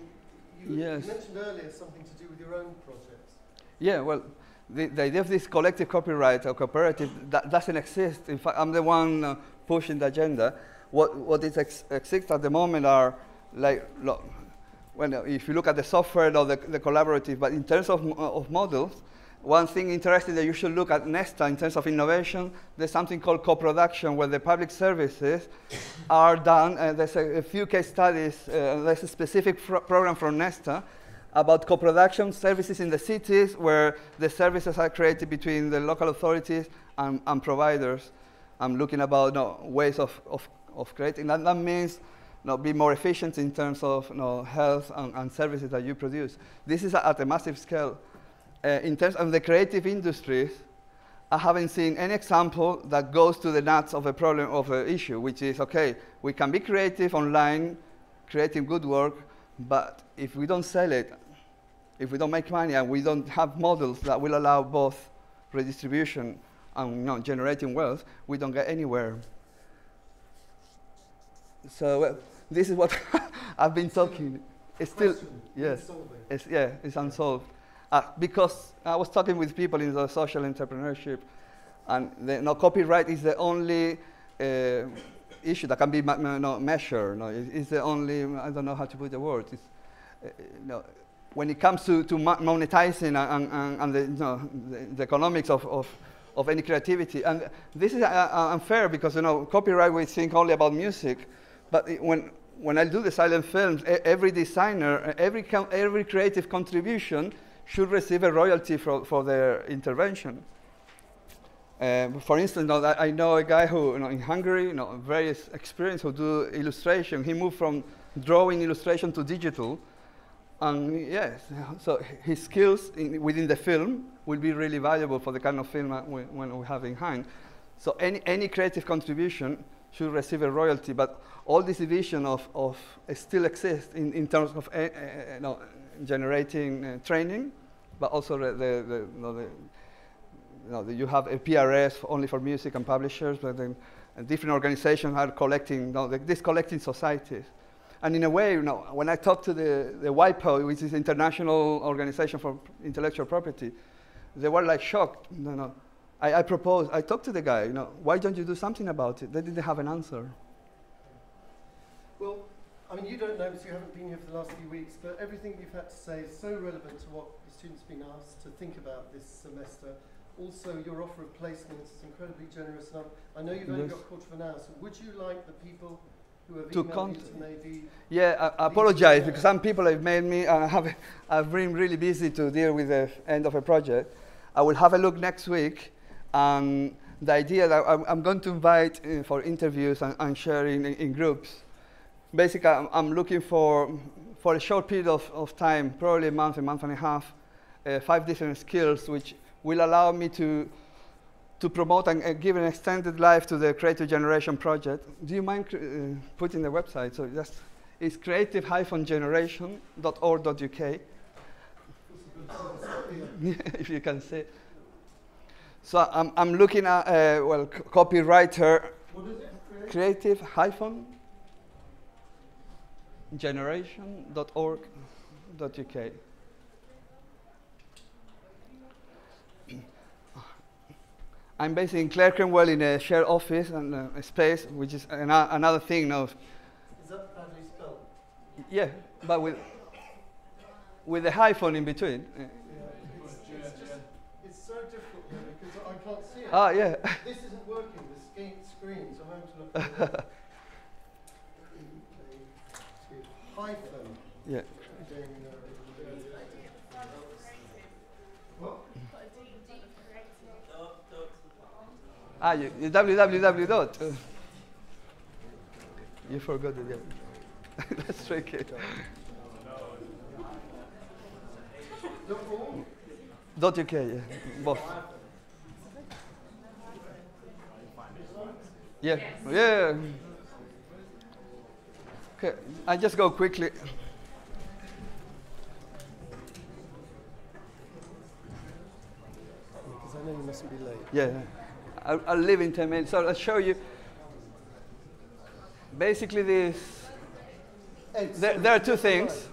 you mentioned earlier something to do with your own projects. Yeah, well, the idea of this collective copyright or cooperative that doesn't exist. In fact, I'm the one pushing the agenda. What exists at the moment are if you look at the software or the collaborative, but in terms of models, one thing interesting that you should look at Nesta in terms of innovation, there's something called co-production where the public services are done. There's a few case studies. There's a specific program from Nesta about co-production services in the cities where the services are created between the local authorities and providers. I'm looking about ways of creating. That means be more efficient in terms of health and services that you produce. This is at a massive scale. In terms of the creative industries, I haven't seen any example that goes to the nuts of a problem, of an issue, which is, okay, we can be creative online, creating good work, but if we don't sell it, if we don't make money and we don't have models that will allow both redistribution and generating wealth, we don't get anywhere. So this is what I've been talking. It's still, yes, it's unsolved. Because I was talking with people in the social entrepreneurship, and copyright is the only issue that can be measured. It's the only, I don't know how to put the word. When it comes to monetizing and the economics of any creativity, and this is unfair because copyright we think only about music, but when I do the silent films, every designer, every creative contribution should receive a royalty for their intervention. For instance, I know a guy who, in Hungary, very experienced, who do illustration. He moved from drawing illustration to digital, and yes, so his skills within the film will be really valuable for the kind of film when we have in hand. So any creative contribution should receive a royalty, but all this division of still exists in terms of generating training, but also you have a PRS only for music and publishers, but then different organizations are collecting, these collecting societies. And in a way, when I talk to the WIPO, which is the International Organization for Intellectual Property, they were like shocked. I proposed, I talked to the guy, why don't you do something about it? They didn't have an answer. Well, I mean, you don't know because you haven't been here for the last few weeks, but everything you've had to say is so relevant to what the students have been asked to think about this semester. Also, your offer of placements is incredibly generous. And I know you've only got a quarter of an hour, so would you like the people who have emailed you to maybe... Yeah, I apologize because some people have made me, I've been really busy to deal with the end of a project. I will have a look next week. The idea that I'm going to invite for interviews and sharing in groups. Basically, I'm looking for a short period of time, probably a month and a half, 5 different skills which will allow me to promote and give an extended life to the Creative Generation project. Do you mind putting the website? So it's creative-generation.org.uk. If you can see. So I'm looking at, copywriter. What is it? creative-generation.org.uk. I'm based in Clerkenwell in a shared office and a space, which is another thing now. Is that badly spelled? Yeah, but with a hyphen in between. It's so difficult here because I can't see it. Ah, yeah. This isn't working, the screen, so I'm having to look at it. Hyphen. Yeah. What? www. You forgot it, yeah. That's tricky. .uk, yeah, both. Yeah, yeah. Okay, I just go quickly. Because I know you mustn't be late. Yeah, I'll leave in 10 minutes. So I'll show you. Basically, this. There are two things.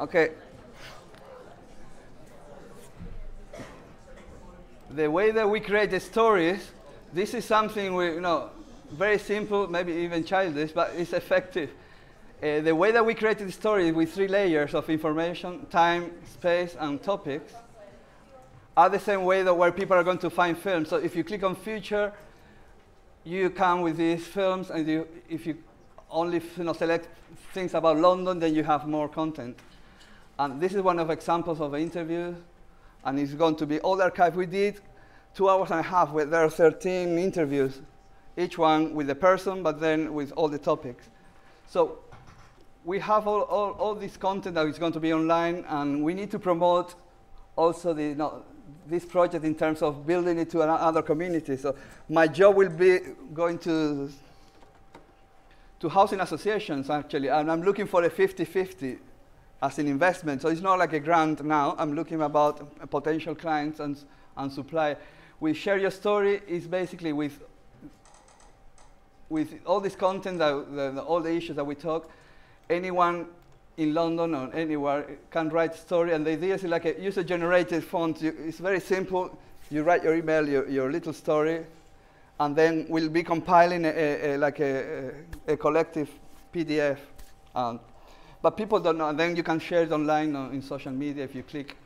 Okay. The way that we create the stories, this is something we, very simple, maybe even childish, but it's effective. The way that we created the story with 3 layers of information, time, space, and topics, are the same way that where people are going to find films. So if you click on future, you come with these films, and if you only select things about London, then you have more content. And this is one of examples of an interview, and it's going to be all the archive. We did 2 hours and a half, where there are 13 interviews, each one with the person, but then with all the topics. So we have all this content that is going to be online, and we need to promote also this project in terms of building it to other communities. So my job will be going to housing associations, actually, and I'm looking for a 50-50 as an investment. So it's not like a grant now. I'm looking about potential clients and supply. We share your story is basically with all this content, all the issues that we talk. Anyone in London or anywhere can write a story, and the idea is like a user-generated font. It's very simple. You write your email, your little story, and then we'll be compiling a collective PDF. But people don't know, and then you can share it online in social media if you click.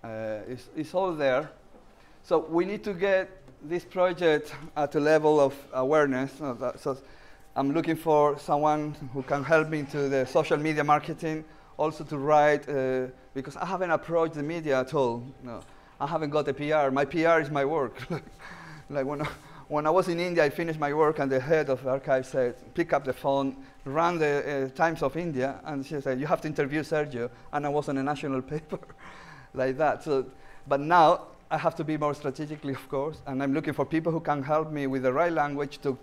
It's all there. So we need to get this project at a level of awareness. So I'm looking for someone who can help me to the social media marketing, also to write, because I haven't approached the media at all. No, I haven't got a PR. My PR is my work. Like when I was in India, I finished my work, and the head of the archive said, pick up the phone, run the Times of India, and she said, you have to interview Sergio, and I was on a national paper, like that. So, but now I have to be more strategically, of course, and I'm looking for people who can help me with the right language to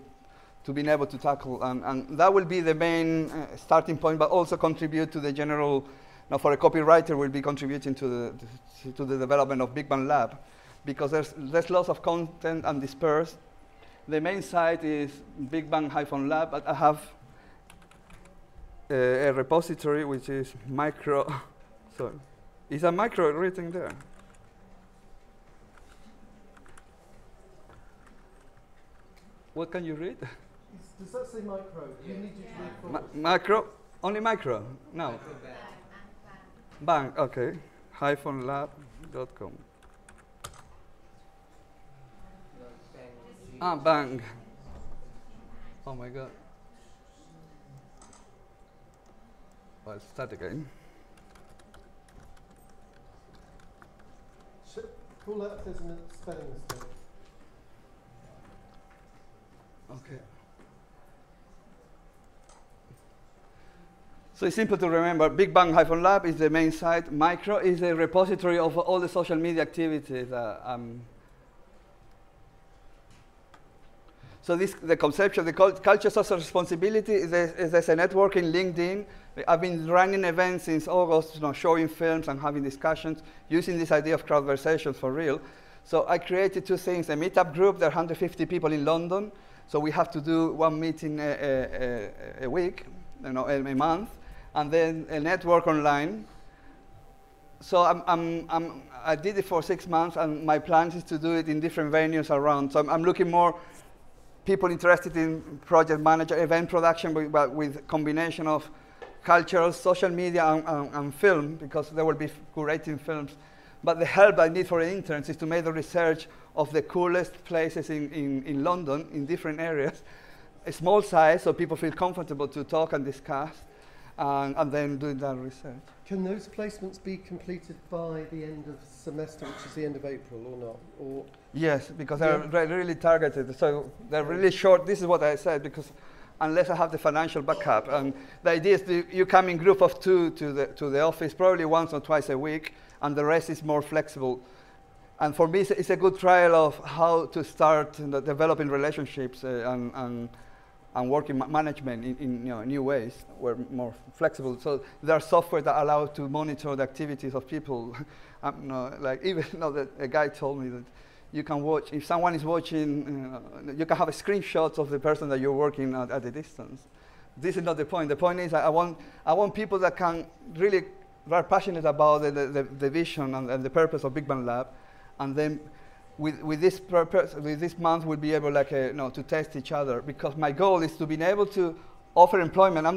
being able to tackle, and that will be the main starting point, but also contribute to the general. Now, for a copywriter, we'll be contributing to the development of Big Bang Lab, because there's lots of content and dispersed. The main site is Big Bang-Lab, but I have a repository which is micro. So, is a micro written there? What can you read? Does that say micro? You need to read forward. Micro? Only micro? No. Bang, okay. -lab.com. Bang. Oh my God. Well, start again. Pull out if there's a spelling mistake. Okay. So it's simple to remember. Big Bang-Lab is the main site. Micro is a repository of all the social media activities. So the conception, the culture social responsibility is a network in LinkedIn. I've been running events since August, showing films and having discussions, using this idea of crowdversations for real. So I created 2 things: a meetup group. There are 150 people in London, so we have to do 1 meeting a week, a month, and then a network online. So I did it for 6 months, and my plan is to do it in different venues around. So I'm looking more people interested in project manager, event production, but with combination of cultural, social media, and film, because they will be curating films. But the help I need for the interns is to make the research of the coolest places in London, in different areas, a small size, so people feel comfortable to talk and discuss. and then doing that research. Can those placements be completed by the end of semester, which is the end of April, or not? Or yes, because they're really targeted. So they're really short. This is what I said, because unless I have the financial backup, and the idea is you come in group of 2 to the office, probably once or twice a week, and the rest is more flexible. And for me, it's a good trial of how to start developing relationships and working management in new ways. We're more flexible. So there are software that allow to monitor the activities of people. Like even a guy told me that you can watch, if someone is watching, you can have a screenshot of the person that you're working at a distance. This is not the point. The point is I want people that can really are passionate about the vision and the purpose of Big Bang Lab, and then with this purpose, with this month, we'll be able to test each other, because my goal is to be able to offer employment. I'm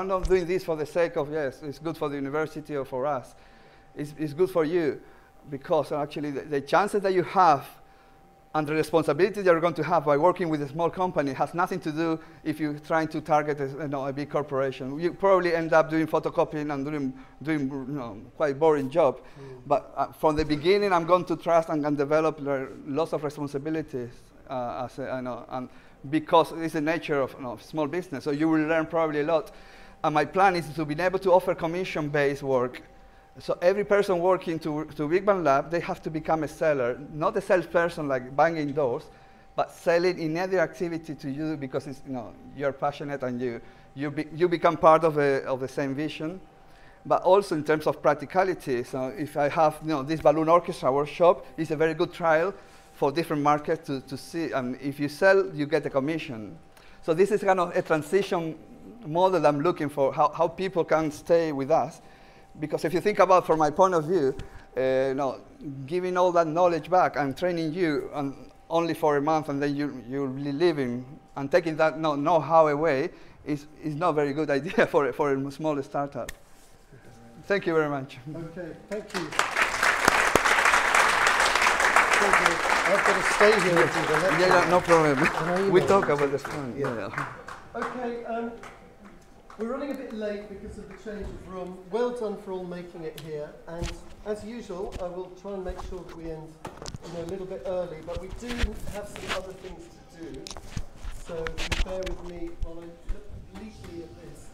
not doing this for the sake of, yes, it's good for the university or for us. It's good for you, because actually the chances that you have and the responsibility that you're going to have by working with a small company has nothing to do if you're trying to target a big corporation. You probably end up doing photocopying and doing quite boring job. But from the beginning, I'm going to trust and develop lots of responsibilities and because it's the nature of small business. So you will learn probably a lot. And my plan is to be able to offer commission-based work. So every person working to Big Bang Lab, they have to become a seller, not a salesperson like banging doors, but selling in any activity to you, because it's, you're passionate and you become part of the same vision. But also in terms of practicality, so if I have this balloon orchestra workshop, it's a very good trial for different markets to see, and if you sell, you get a commission. So this is kind of a transition model I'm looking for, how people can stay with us. Because if you think about, from my point of view, giving all that knowledge back and training you only for a month, and then you're leaving and taking that know-how away is not a very good idea for a small startup. Thank you very much. Okay, thank you. I've got to stay here with you. Yeah, no problem. We talk about this one. Yeah. Okay. We're running a bit late because of the change of room. Well done for all making it here. And as usual, I will try and make sure that we end a little bit early. But we do have some other things to do. So if you bear with me while I look bleakly at this.